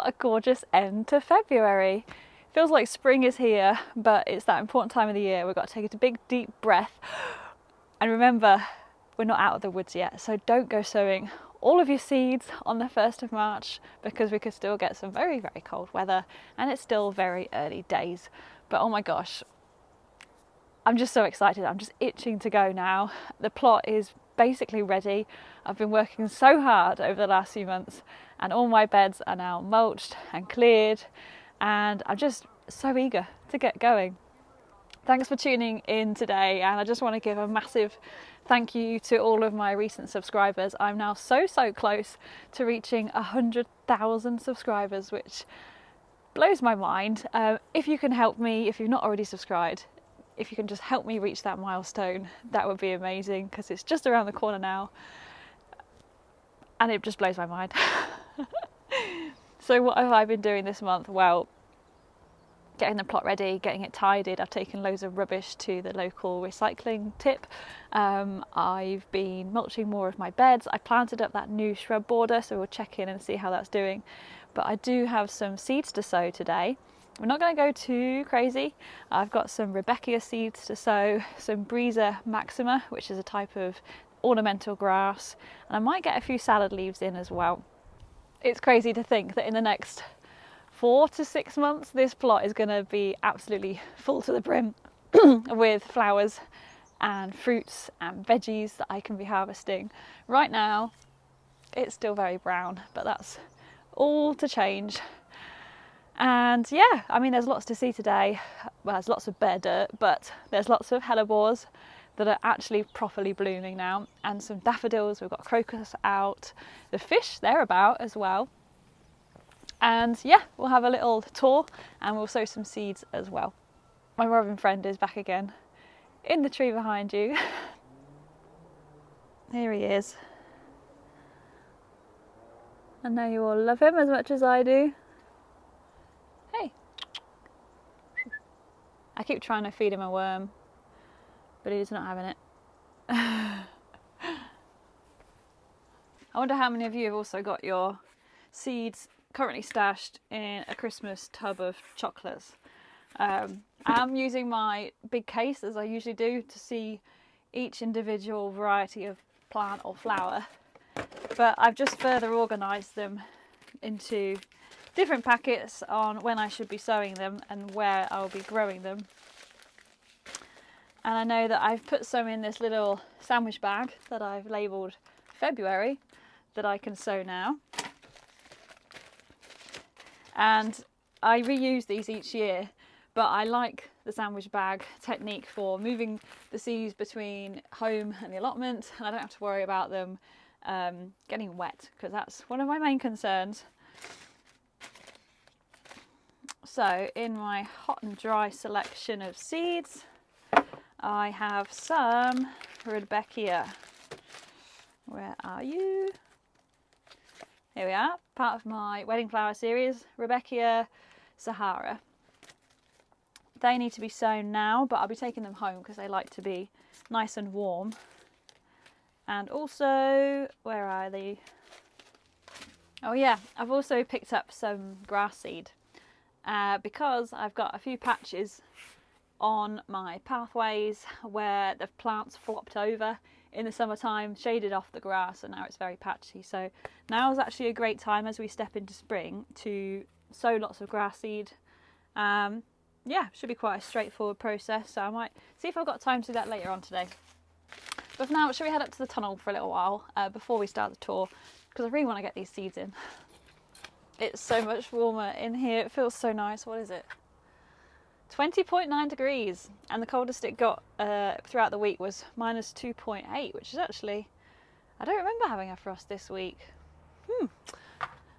what a gorgeous end to February. Feels like spring is here, but it's that important time of the year. We've got to take a big deep breath. And remember, we're not out of the woods yet, so don't go sowing all of your seeds on the 1st of March because we could still get some very, very cold weather and it's still very early days. But oh my gosh, I'm just so excited. I'm just itching to go now. The plot is basically ready. I've been working so hard over the last few months and all my beds are now mulched and cleared and I'm just so eager to get going. Thanks for tuning in today, and I just want to give a massive thank you to all of my recent subscribers. I'm now so close to reaching 100,000 subscribers, which blows my mind. If you can help me, if you've not already subscribed, if you can just help me reach that milestone, that would be amazing because it's just around the corner now and it just blows my mind. So what have I been doing this month? Well, getting the plot ready, getting it tidied. I've taken loads of rubbish to the local recycling tip. I've been mulching more of my beds. I planted up that new shrub border, so we'll check in and see how that's doing. But I do have some seeds to sow today. We're not going to go too crazy. I've got some Rebecca seeds to sow, some Breeza maxima, which is a type of ornamental grass, and I might get a few salad leaves in as well. It's crazy to think that in the next 4 to 6 months this plot is going to be absolutely full to the brim with flowers and fruits and veggies that I can be harvesting. Right now it's still very brown, but that's all to change. And yeah, I mean, there's lots to see today. Well, there's lots of bare dirt, but there's lots of hellebores that are actually properly blooming now, and some daffodils. We've got crocus out, the fish they're about as well. And yeah, we'll have a little tour and we'll sow some seeds as well. My robin friend is back again in the tree behind you. Here he is. I know you all love him as much as I do. Hey. I keep trying to feed him a worm, but he's not having it. I wonder how many of you have also got your seeds currently stashed in a Christmas tub of chocolates. I'm using my big case as I usually do to see each individual variety of plant or flower, but I've just further organised them into different packets on when I should be sowing them and where I'll be growing them. And I know that I've put some in this little sandwich bag that I've labelled February that I can sow now. And I reuse these each year, but I like the sandwich bag technique for moving the seeds between home and the allotment, and I don't have to worry about them getting wet, because that's one of my main concerns. So in my hot and dry selection of seeds, I have some Rebecca. Where are you? Here we are, part of my wedding flower series, Rebecca Sahara. They need to be sown now, but I'll be taking them home because they like to be nice and warm. And also, where are they? Oh yeah, I've also picked up some grass seed because I've got a few patches on my pathways where the plants flopped over in the summertime, shaded off the grass, and now it's very patchy. So now is actually a great time as we step into spring to sow lots of grass seed. Yeah, should be quite a straightforward process, so I might see if I've got time to do that later on today. But for now, shall we head up to the tunnel for a little while before we start the tour, because I really want to get these seeds in. It's so much warmer in here, it feels so nice. What is it? 20.9 degrees, and the coldest it got throughout the week was minus 2.8, which is actually, I don't remember having a frost this week.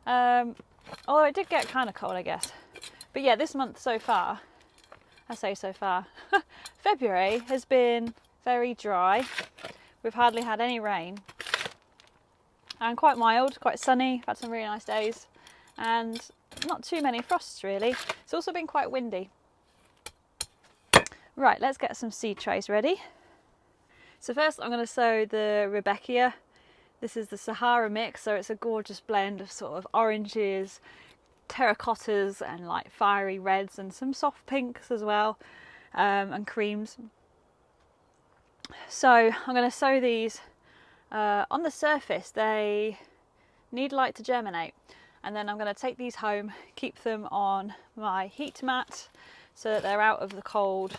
Although it did get kind of cold, I guess. But yeah, this month so far, I say so far, February has been very dry. We've hardly had any rain, and quite mild, quite sunny. We've had some really nice days, and not too many frosts really. It's also been quite windy. Right, let's get some seed trays ready. So first I'm going to sow the Rebecca. This is the Sahara mix, so it's a gorgeous blend of sort of oranges, terracottas and like fiery reds and some soft pinks as well, and creams. So I'm going to sow these on the surface. They need light to germinate, and then I'm going to take these home, keep them on my heat mat so that they're out of the cold,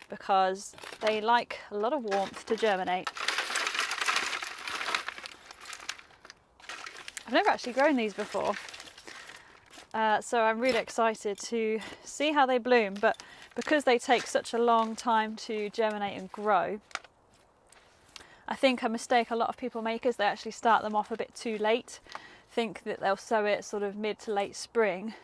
because they like a lot of warmth to germinate. I've never actually grown these before, so I'm really excited to see how they bloom, but because they take such a long time to germinate and grow, I think a mistake a lot of people make is they actually start them off a bit too late, think that they'll sow it sort of mid to late spring,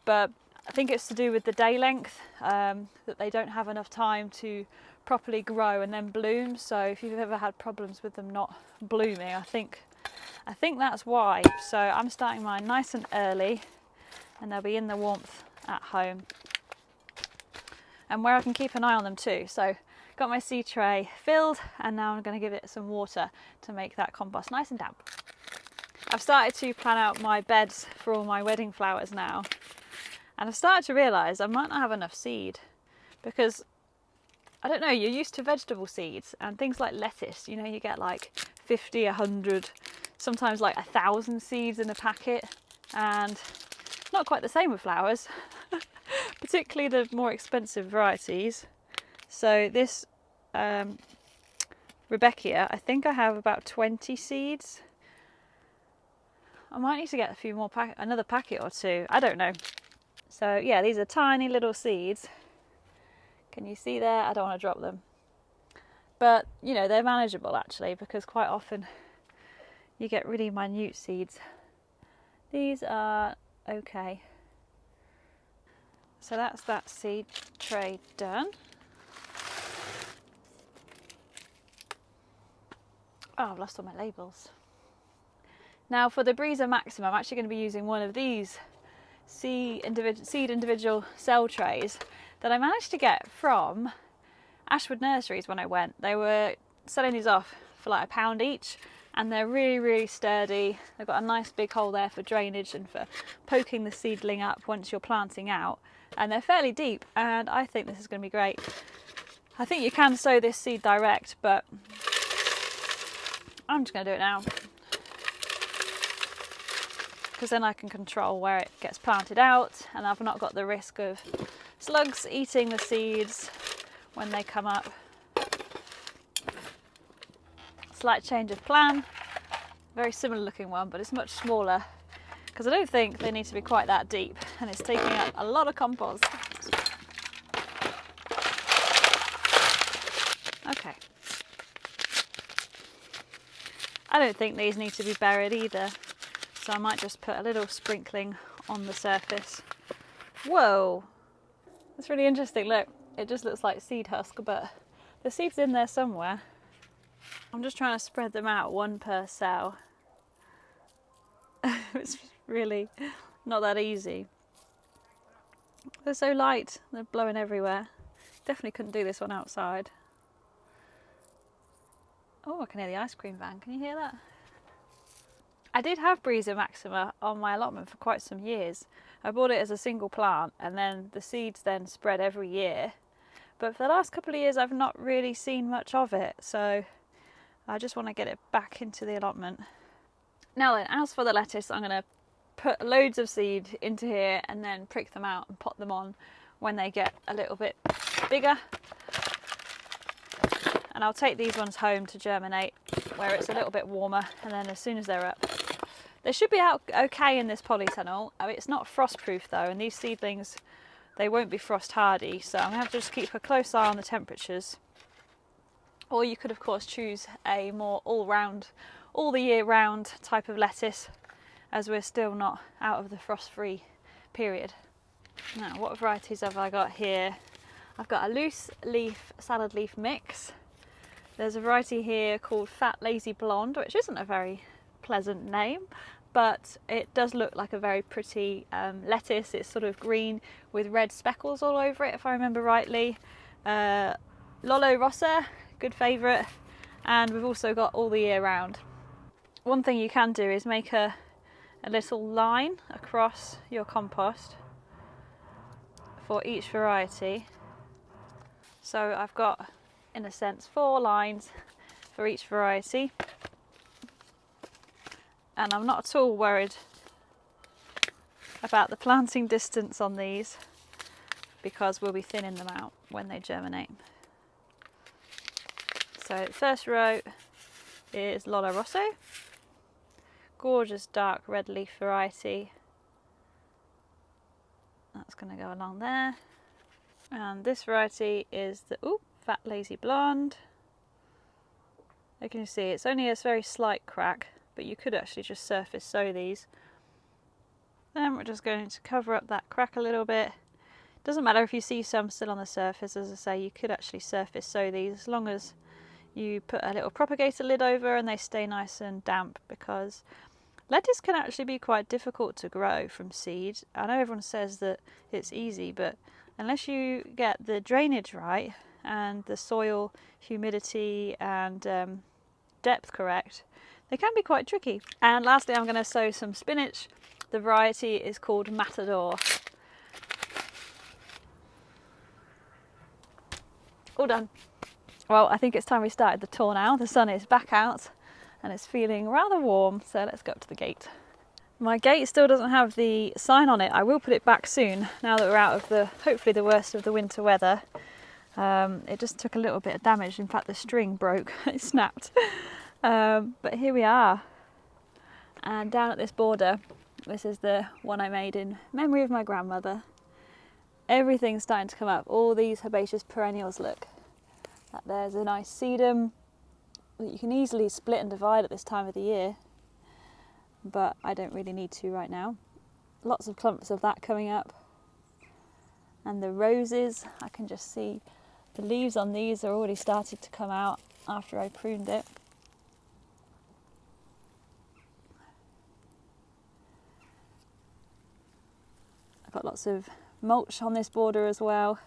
but I think it's to do with the day length, that they don't have enough time to properly grow and then bloom. So if you've ever had problems with them not blooming, I think that's why. So I'm starting mine nice and early, and they'll be in the warmth at home and where I can keep an eye on them too. So got my seed tray filled, and now I'm going to give it some water to make that compost nice and damp. I've started to plan out my beds for all my wedding flowers now, and I've started to realise I might not have enough seed, because I don't know, you're used to vegetable seeds and things like lettuce, you know, you get like 50, 100, sometimes like 1,000 seeds in a packet, and not quite the same with flowers, particularly the more expensive varieties. So this Rebecca, I think I have about 20 seeds. I might need to get a few more, another packet or two, I don't know. So yeah, these are tiny little seeds. Can you see there? I don't want to drop them. But you know, they're manageable actually, because quite often you get really minute seeds. These are okay. So that's that seed tray done. Oh, I've lost all my labels. Now for the Breezer Maxima, I'm actually going to be using one of these seed individual cell trays that I managed to get from Ashwood Nurseries when I went. They were selling these off for like £1 each, and they're really, really sturdy. They've got a nice big hole there for drainage and for poking the seedling up once you're planting out, and they're fairly deep, and I think this is going to be great. I think you can sow this seed direct, but I'm just going to do it now, because then I can control where it gets planted out, and I've not got the risk of slugs eating the seeds when they come up. Slight change of plan, very similar looking one, but it's much smaller, because I don't think they need to be quite that deep, and it's taking up a lot of compost. Okay. I don't think these need to be buried either, so I might just put a little sprinkling on the surface. Whoa, that's really interesting. Look, it just looks like seed husk, but the seed's in there somewhere. I'm just trying to spread them out, one per cell. It's really not that easy. They're so light, they're blowing everywhere. Definitely couldn't do this one outside. Oh, I can hear the ice cream van. Can you hear that? I did have Breezer Maxima on my allotment for quite some years. I bought it as a single plant, and then the seeds then spread every year. But for the last couple of years I've not really seen much of it, so I just want to get it back into the allotment. Now then, as for the lettuce, I'm going to put loads of seed into here and then prick them out and pot them on when they get a little bit bigger. And I'll take these ones home to germinate where it's a little bit warmer, and then as soon as they're up, they should be out okay in this polytunnel. I mean, it's not frost proof though, and these seedlings, they won't be frost hardy, so I'm going to have to just keep a close eye on the temperatures. Or you could of course choose a more all the year round type of lettuce, as we're still not out of the frost free period. Now, what varieties have I got here? I've got a loose leaf salad leaf mix. There's a variety here called Fat Lazy Blonde, which isn't a very pleasant name, but it does look like a very pretty lettuce. It's sort of green with red speckles all over it, if I remember rightly. Lolo Rossa, good favourite, and we've also got all the year round. One thing you can do is make a a little line across your compost for each variety. So I've got, in a sense, 4 lines for each variety, and I'm not at all worried about the planting distance on these because we'll be thinning them out when they germinate. So the first row is Lola Rosso, gorgeous dark red leaf variety. That's going to go along there. And this variety is the Fat Lazy Blonde. You can see it's only a very slight crack, but you could actually just surface sow these. Then we're just going to cover up that crack a little bit. Doesn't matter if you see some still on the surface, as I say, you could actually surface sow these as long as you put a little propagator lid over and they stay nice and damp, because lettuce can actually be quite difficult to grow from seed. I know everyone says that it's easy, but unless you get the drainage right and the soil humidity and depth correct, they can be quite tricky. And lastly, I'm going to sow some spinach. The variety is called Matador. All done. Well, I think it's time we started the tour now. The sun is back out and it's feeling rather warm, so let's go up to the gate. My gate still doesn't have the sign on it. I will put it back soon, now that we're out of the, hopefully the worst of the winter weather. It just took a little bit of damage. In fact, the string broke, it snapped. But here we are. And down at this border, this is the one I made in memory of my grandmother. Everything's starting to come up. All these herbaceous perennials, look. There's a nice sedum that you can easily split and divide at this time of the year, but I don't really need to right now. Lots of clumps of that coming up. And the roses, I can just see the leaves on these are already started to come out after I pruned it. I've got lots of mulch on this border as well.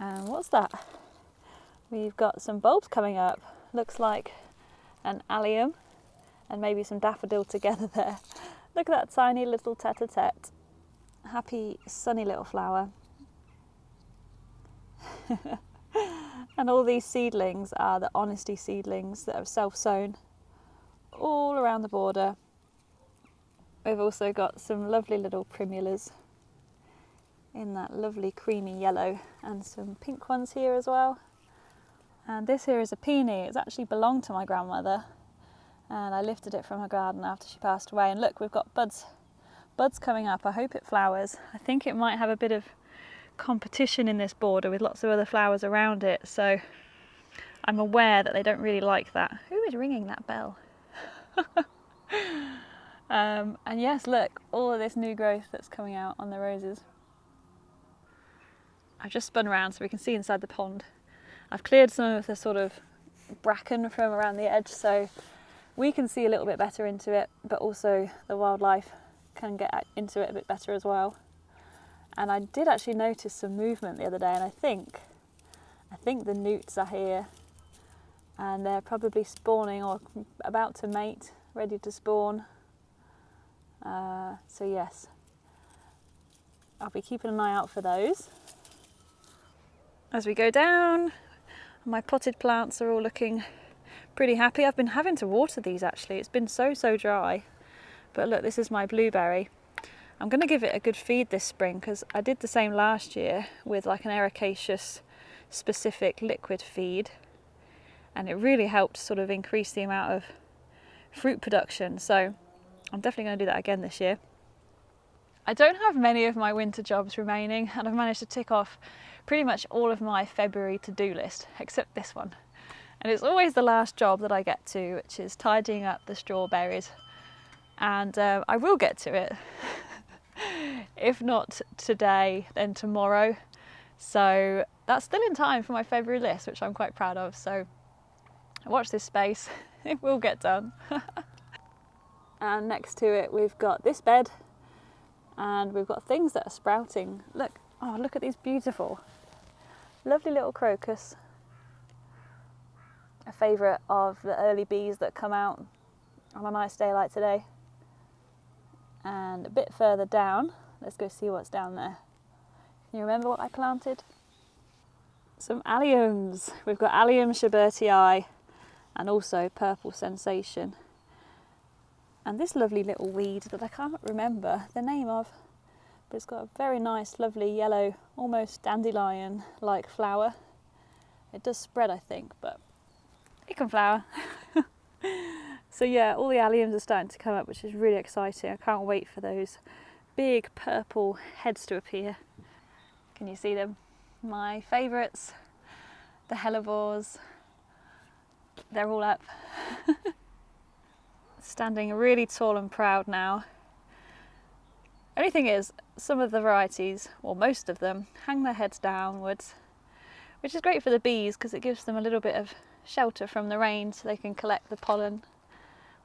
And what's that? We've got some bulbs coming up. Looks like an allium and maybe some daffodil together there. Look at that tiny little tete-a-tete. Happy, sunny little flower. And all these seedlings are the Honesty seedlings that are self-sown all around the border. We've also got some lovely little primulas in that lovely creamy yellow, and some pink ones here as well. And this here is a peony. It's actually belonged to my grandmother, and I lifted it from her garden after she passed away. And look, we've got buds coming up. I hope it flowers. I think it might have a bit of competition in this border with lots of other flowers around it, so I'm aware that they don't really like that. Who is ringing that bell? And yes, look, all of this new growth that's coming out on the roses. I've just spun around so we can see inside the pond. I've cleared some of the sort of bracken from around the edge so we can see a little bit better into it, but also the wildlife can get into it a bit better as well. And I did actually notice some movement the other day, and I think the newts are here and they're probably spawning or about to mate, ready to spawn. So yes, I'll be keeping an eye out for those. As we go down, my potted plants are all looking pretty happy. I've been having to water these actually. It's been so dry. But look, this is my blueberry. I'm going to give it a good feed this spring because I did the same last year with like an ericaceous specific liquid feed, and it really helped sort of increase the amount of fruit production. So I'm definitely going to do that again this year. I don't have many of my winter jobs remaining, and I've managed to tick off pretty much all of my February to-do list except this one. And it's always the last job that I get to, which is tidying up the strawberries. And I will get to it. If not today, then tomorrow. So that's still in time for my February list, which I'm quite proud of. So watch this space, it will get done. And next to it, we've got this bed, and we've got things that are sprouting. Look, oh, look at these beautiful, lovely little crocus. A favourite of the early bees that come out on a nice day like today. And a bit further down, let's go see what's down there. Can you remember what I planted? Some alliums. We've got Allium Schubertii and also Purple Sensation. And this lovely little weed that I can't remember the name of, but it's got a very nice, lovely yellow, almost dandelion-like flower. It does spread, I think, but it can flower. So yeah, all the alliums are starting to come up, which is really exciting. I can't wait for those big purple heads to appear. Can you see them? My favourites, the hellebores, they're all up. Standing really tall and proud now. Only thing is, some of the varieties, or most of them, hang their heads downwards, which is great for the bees because it gives them a little bit of shelter from the rain so they can collect the pollen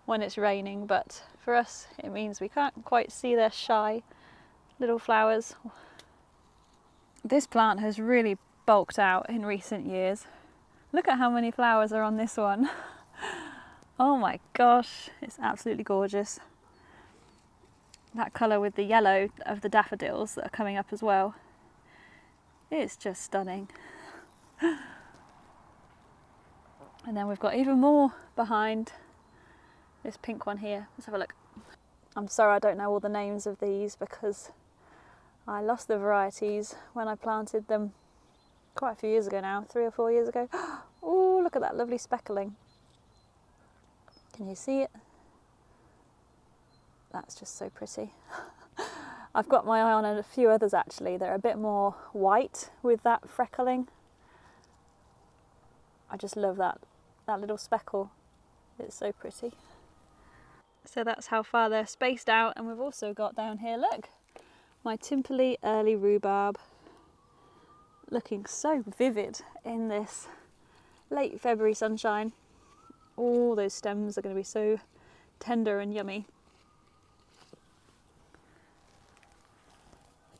when it's raining, but for us it means we can't quite see their shy little flowers. This plant has really bulked out in recent years. Look at how many flowers are on this one. Oh my gosh, it's absolutely gorgeous. That colour with the yellow of the daffodils that are coming up as well. It's just stunning. And then we've got even more behind this pink one here. Let's have a look. I'm sorry I don't know all the names of these because I lost the varieties when I planted them quite a few years ago now, 3 or 4 years ago. Oh, look at that lovely speckling. Can you see it? That's just so pretty. I've got my eye on a few others actually. They're a bit more white with that freckling. I just love that little speckle. It's so pretty. So that's how far they're spaced out, and we've also got down here, look, my Timperley early rhubarb, looking so vivid in this late February sunshine. All those stems are going to be so tender and yummy.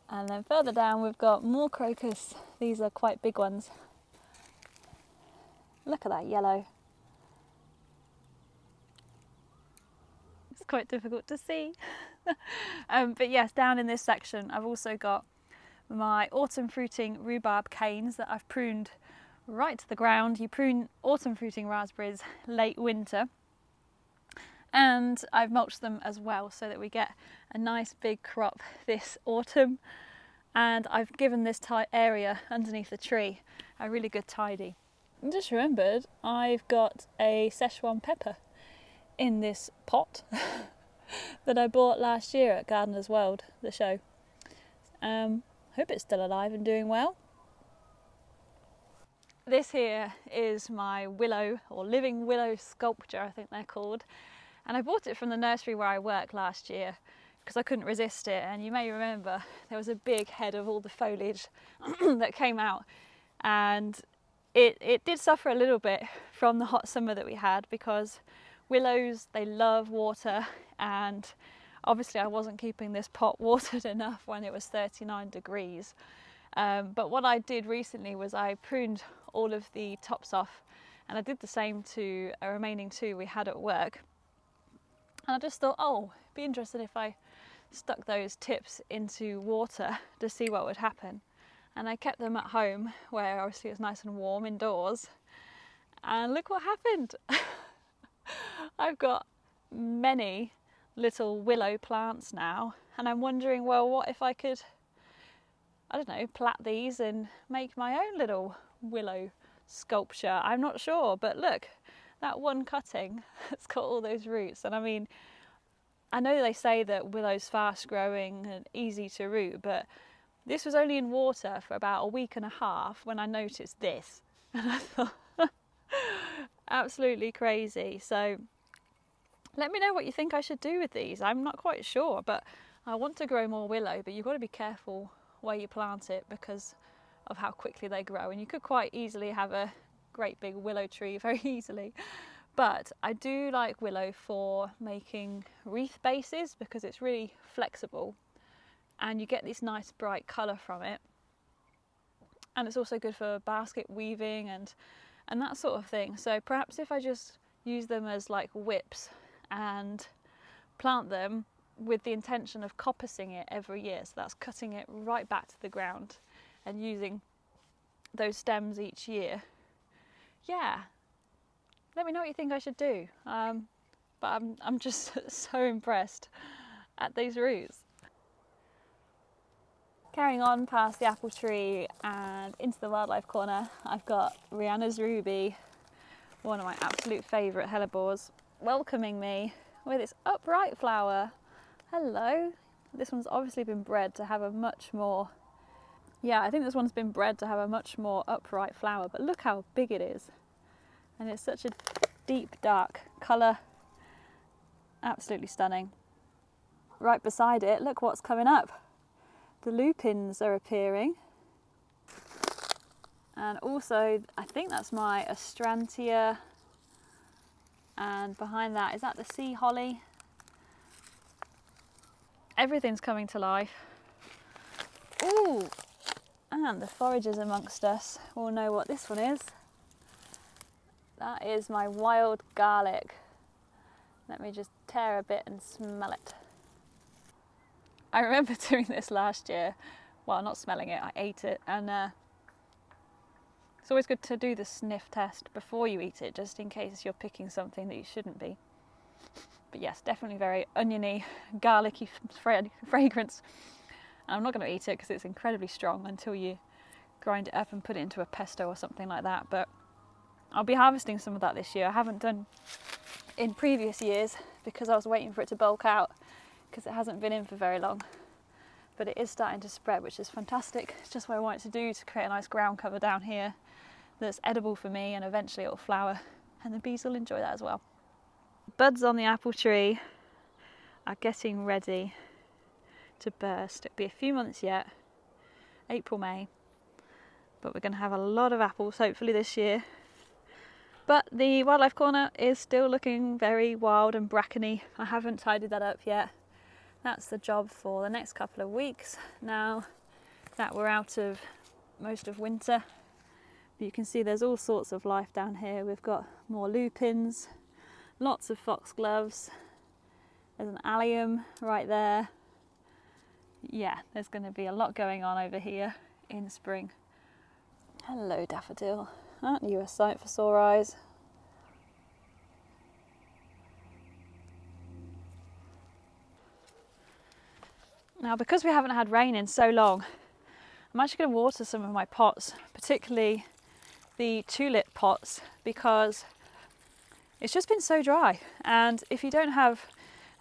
And then further down we've got more crocus. These are quite big ones. Look at that yellow. It's quite difficult to see. But yes, down in this section I've also got my autumn fruiting rhubarb canes that I've pruned right to the ground. You prune autumn fruiting raspberries late winter, and I've mulched them as well so that we get a nice big crop this autumn. And I've given this area underneath the tree a really good tidy. I just remembered I've got a Szechuan pepper in this pot that I bought last year at Gardener's World, the show. Hope it's still alive and doing well. This here is my willow, or living willow sculpture, I think they're called. And I bought it from the nursery where I worked last year because I couldn't resist it. And you may remember there was a big head of all the foliage that came out, and it did suffer a little bit from the hot summer that we had, because willows, they love water, and obviously I wasn't keeping this pot watered enough when it was 39 degrees. But what I did recently was I pruned all of the tops off, and I did the same to a remaining 2 we had at work. And I just thought, oh, it'd be interesting if I stuck those tips into water to see what would happen. And I kept them at home, where obviously it's nice and warm indoors. And look what happened. I've got many little willow plants now, and I'm wondering, well, what if I could, I don't know, plait these and make my own little willow sculpture? I'm not sure, but look, that one cutting, it's got all those roots. And I mean, I know they say that willow's fast growing and easy to root, but this was only in water for about a week and a half when I noticed this. And I thought, absolutely crazy. So let me know what you think I should do with these. I'm not quite sure, but I want to grow more willow, but you've got to be careful where you plant it because of how quickly they grow. And you could quite easily have a great big willow tree very easily. But I do like willow for making wreath bases because it's really flexible and you get this nice bright colour from it. And it's also good for basket weaving and that sort of thing. So perhaps if I just use them as like whips and plant them with the intention of coppicing it every year. So that's cutting it right back to the ground and using those stems each year. Yeah, let me know what you think I should do. But I'm just so impressed at these roots. Carrying on past the apple tree and into the wildlife corner, I've got Rihanna's Ruby, one of my absolute favourite hellebores, welcoming me with its upright flower. Hello. This one's obviously been bred to have a much more, I think this one's been bred to have a much more upright flower, but look how big it is. And it's such a deep dark colour, absolutely stunning. Right beside it, look what's coming up. The lupins are appearing. And also, I think that's my astrantia. And behind that, is that the sea holly? Everything's coming to life. Ooh, and the foragers amongst us will know what this one is. That is my wild garlic. Let me just tear a bit and smell it. I remember doing this last year. Well, not smelling it, I ate it. And it's always good to do the sniff test before you eat it, just in case you're picking something that you shouldn't be. But yes, definitely very oniony, garlicky fragrance. And I'm not going to eat it because it's incredibly strong until you grind it up and put it into a pesto or something like that. But I'll be harvesting some of that this year. I haven't done in previous years because I was waiting for it to bulk out, because it hasn't been in for very long. But it is starting to spread, which is fantastic. It's just what I want it to do, to create a nice ground cover down here that's edible for me, and eventually it will flower and the bees will enjoy that as well. Buds on the apple tree are getting ready to burst. It'll be a few months yet, April, May, but we're going to have a lot of apples hopefully this year. But the wildlife corner is still looking very wild and brackeny. I haven't tidied that up yet. That's the job for the next couple of weeks now that we're out of most of winter. But you can see there's all sorts of life down here. We've got more lupins, lots of foxgloves. There's an allium right there. Yeah, there's going to be a lot going on over here in spring. Hello, daffodil. Aren't you a sight for sore eyes? Now, because we haven't had rain in so long, I'm actually going to water some of my pots, particularly the tulip pots, because it's just been so dry. And if you don't have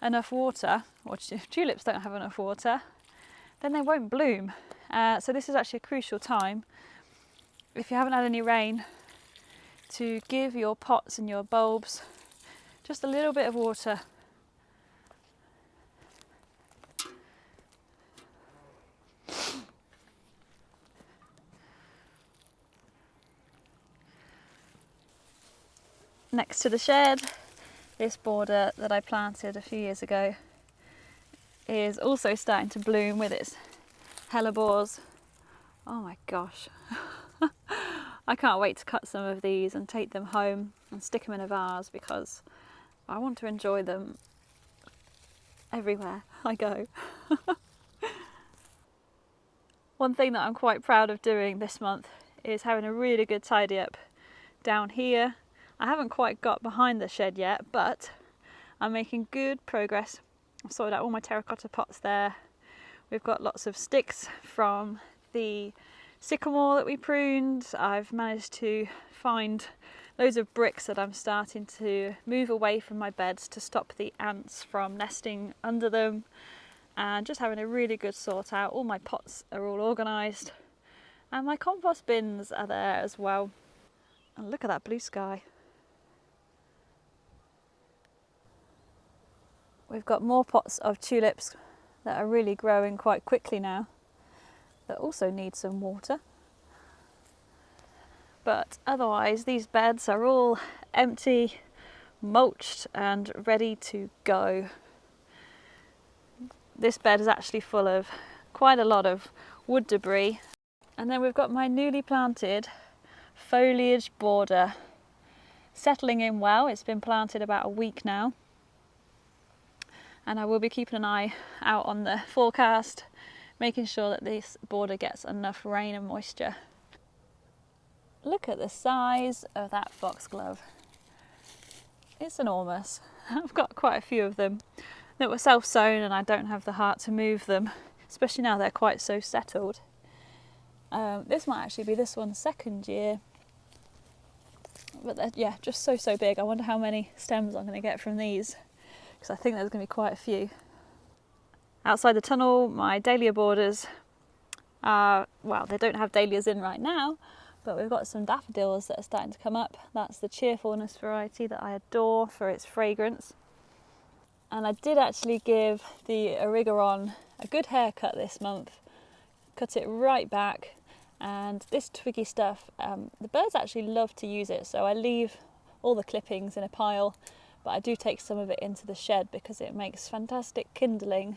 enough water, or if tulips don't have enough water, then they won't bloom. So this is actually a crucial time, if you haven't had any rain, to give your pots and your bulbs just a little bit of water. Next to the shed, this border that I planted a few years ago is also starting to bloom with its hellebores. Oh my gosh. I can't wait to cut some of these and take them home and stick them in a vase, because I want to enjoy them everywhere I go. One thing that I'm quite proud of doing this month is having a really good tidy up down here. I haven't quite got behind the shed yet, but I'm making good progress. I've sorted out all my terracotta pots there. We've got lots of sticks from the sycamore that we pruned. I've managed to find loads of bricks that I'm starting to move away from my beds to stop the ants from nesting under them, and just having a really good sort out. All my pots are all organised, and my compost bins are there as well. And look at that blue sky. We've got more pots of tulips that are really growing quite quickly now, that also need some water. But otherwise, these beds are all empty, mulched and ready to go. This bed is actually full of quite a lot of wood debris. And then we've got my newly planted foliage border settling in well. It's been planted about a week now. and I will be keeping an eye out on the forecast, making sure that this border gets enough rain and moisture. Look at the size of that foxglove. It's enormous. I've got quite a few of them that were self-sown and I don't have the heart to move them, especially now they're quite so settled. This might actually be this one's second year, but they're, yeah, just so big. I wonder how many stems I'm going to get from these, because I think there's going to be quite a few. Outside the tunnel, my dahlia borders are, well, they don't have dahlias in right now, but we've got some daffodils that are starting to come up. That's the cheerfulness variety that I adore for its fragrance. And I did actually give the Origeron a good haircut this month, cut it right back, and this twiggy stuff, the birds actually love to use it, so I leave all the clippings in a pile, but I do take some of it into the shed because it makes fantastic kindling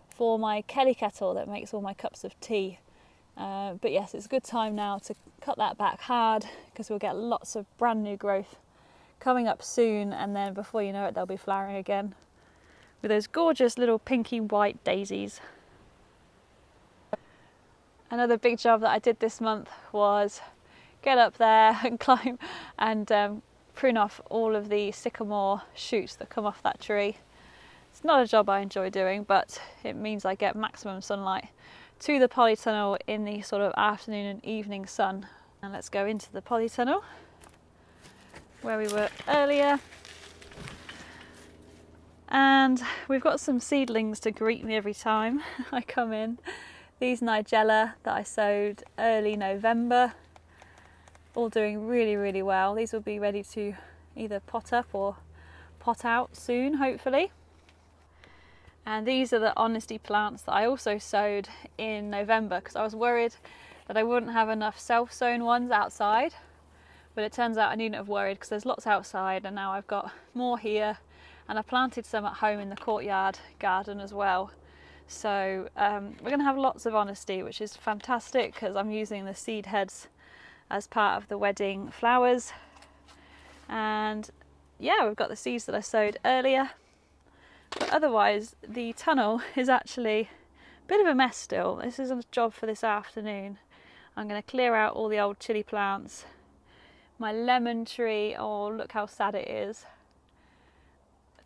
for my Kelly kettle that makes all my cups of tea. But yes, it's a good time now to cut that back hard, because we'll get lots of brand new growth coming up soon, and then before you know it they'll be flowering again with those gorgeous little pinky white daisies. Another big job that I did this month was get up there and climb and prune off all of the sycamore shoots that come off that tree. It's not a job I enjoy doing, but it means I get maximum sunlight to the polytunnel in the sort of afternoon and evening sun. And let's go into the polytunnel where we were earlier. And we've got some seedlings to greet me every time I come in. These Nigella that I sowed early November, all doing really well. These will be ready to either pot up or pot out soon, hopefully. And these are the honesty plants that I also sowed in November, because I was worried that I wouldn't have enough self-sown ones outside, but it turns out I needn't have worried, because there's lots outside and now I've got more here, and I planted some at home in the courtyard garden as well. So we're going to have lots of honesty, which is fantastic, because I'm using the seed heads as part of the wedding flowers. And yeah, we've got the seeds that I sowed earlier. But otherwise, the tunnel is actually a bit of a mess still. This is a job for this afternoon. I'm going to clear out all the old chili plants. My lemon tree, oh look how sad it is.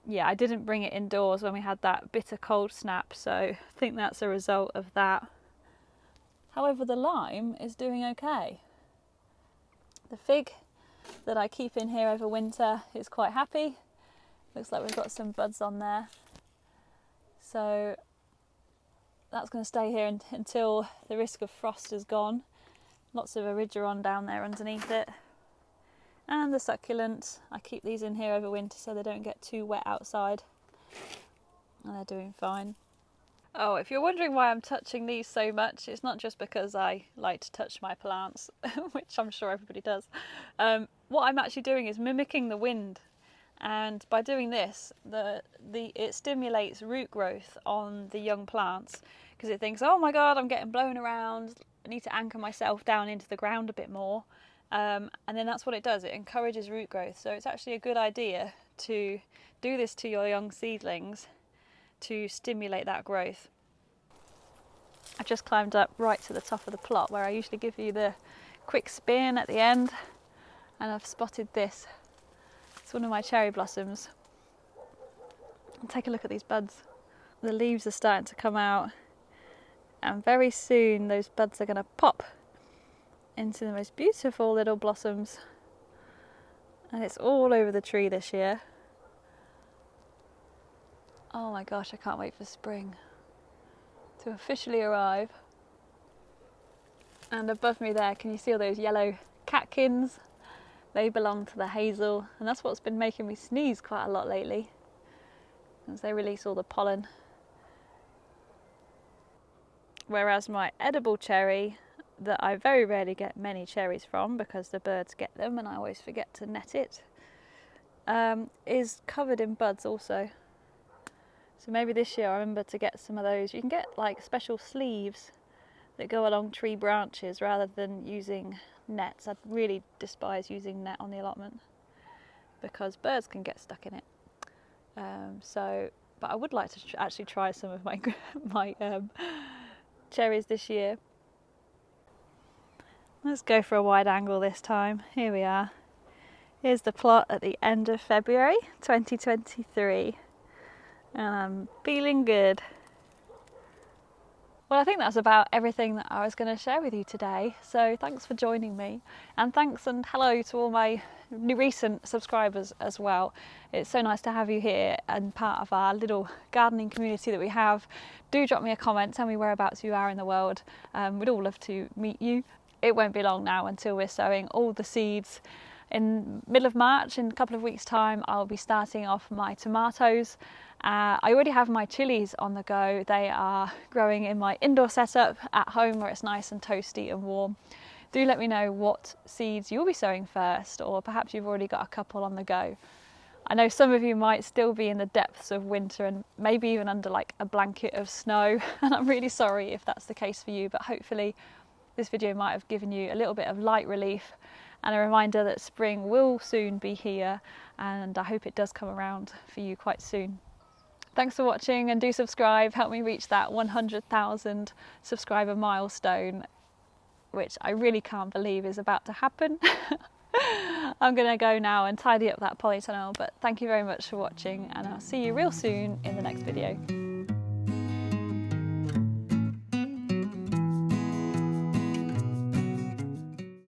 Yeah, I didn't bring it indoors when we had that bitter cold snap, so I think that's a result of that. However, the lime is doing okay. The fig that I keep in here over winter is quite happy. Looks like we've got some buds on there. So that's going to stay here until the risk of frost is gone. Lots of Origeron down there underneath it. And the succulents, I keep these in here over winter so they don't get too wet outside. And they're doing fine. Oh, if you're wondering why I'm touching these so much, it's not just because I like to touch my plants, which I'm sure everybody does. What I'm actually doing is mimicking the wind. And by doing this, it stimulates root growth on the young plants, because it thinks, oh my God, I'm getting blown around. I need to anchor myself down into the ground a bit more. And then that's what it does. It encourages root growth. So it's actually a good idea to do this to your young seedlings to stimulate that growth. I've just climbed up right to the top of the plot where I usually give you the quick spin at the end, and I've spotted this. It's one of my cherry blossoms. Take a look at these buds. The leaves are starting to come out, and very soon those buds are going to pop into the most beautiful little blossoms, and it's all over the tree this year. Oh my gosh, I can't wait for spring to officially arrive. And above me there, can you see all those yellow catkins? They belong to the hazel, and that's what's been making me sneeze quite a lot lately, as they release all the pollen. Whereas my edible cherry, that I very rarely get many cherries from because the birds get them and I always forget to net it, is covered in buds also. So maybe this year I remember to get some of those. You can get like special sleeves that go along tree branches rather than using nets. I really despise using net on the allotment because birds can get stuck in it. So but I would like to actually try some of my cherries this year. Let's go for a wide angle this time. Here we are. Here's the plot at the end of February 2023, and I'm feeling good. Well, I think that's about everything that I was going to share with you today. So thanks for joining me, and thanks and hello to all my recent subscribers as well. It's so nice to have you here and part of our little gardening community that we have. Do drop me a comment, tell me whereabouts you are in the world. We'd all love to meet you. It won't be long now until we're sowing all the seeds. In middle of March, in a couple of weeks' time, I'll be starting off my tomatoes. I already have my chilies on the go. They are growing in my indoor setup at home where it's nice and toasty and warm. Do let me know what seeds you'll be sowing first, or perhaps you've already got a couple on the go. I know some of you might still be in the depths of winter and maybe even under like a blanket of snow, and I'm really sorry if that's the case for you, but hopefully this video might have given you a little bit of light relief and a reminder that spring will soon be here, and I hope it does come around for you quite soon. Thanks for watching, and do subscribe, help me reach that 100,000 subscriber milestone, which I really can't believe is about to happen. I'm gonna go now and tidy up that polytunnel, but thank you very much for watching, and I'll see you real soon in the next video.